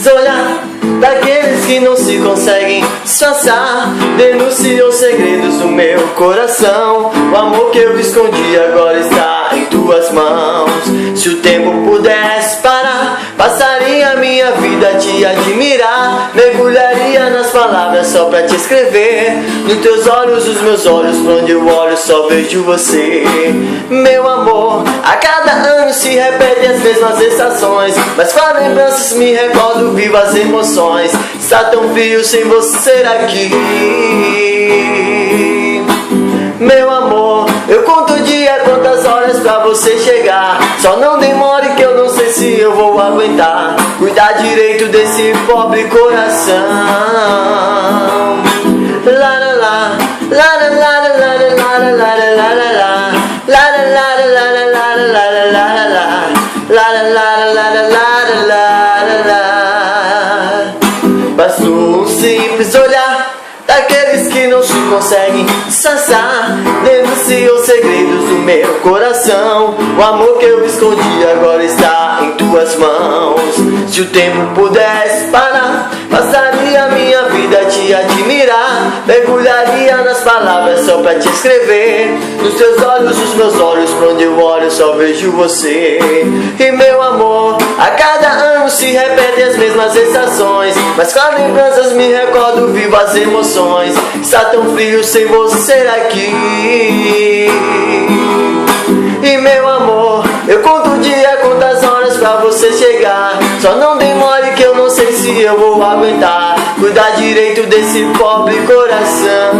simples olhar daqueles que não se conseguem disfarçar, denunciam segredos do meu coração. O amor que eu escondi agora está em tuas mãos. Se o tempo pudesse parar, passaria minha vida a te admirar, mergulharia nas palavras só pra te escrever. Nos teus olhos, os meus olhos, pra onde eu olho só vejo você. Meu amor, a cada ano se repetem as mesmas estações, mas com as lembranças me recordo vivo as emoções. Está tão frio sem você aqui. Meu amor, eu conto o dia, quantas horas pra você chegar. Só não demore que eu não sei se eu vou aguentar cuidar direito desse pobre coração. La la la, la la la la la la la la la la la, la la la la la la la la la la la la la la. Bastou um simples olhar daqueles que não se conseguem disfarçar, denunciam os segredos do meu coração. O amor que eu escondi agora está em tuas mãos. Se o tempo pudesse parar, passaria minha vida a te admirar, mergulharia nas palavras só pra te escrever. Nos teus olhos, os meus olhos, pra onde eu olho só vejo você. E meu amor, a cada ano se repetem as mesmas estações, mas com as lembranças me recordo vivo as emoções. Está tão frio sem você aqui. E meu amor, eu conto o dia, quantas horas pra você chegar. Só não demore que eu não sei se eu vou aguentar cuidar direito desse pobre coração.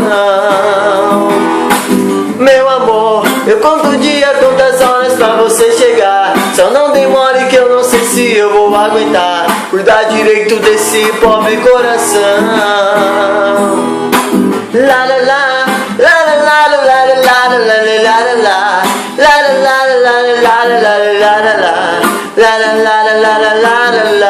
Meu amor, eu conto o dia, quantas horas pra você chegar. Só não demore que eu não sei se eu vou aguentar cuidar direito desse pobre coração. La la la, la la la la la la la la la la, la la la la la la la la la la, la la la la la la la la.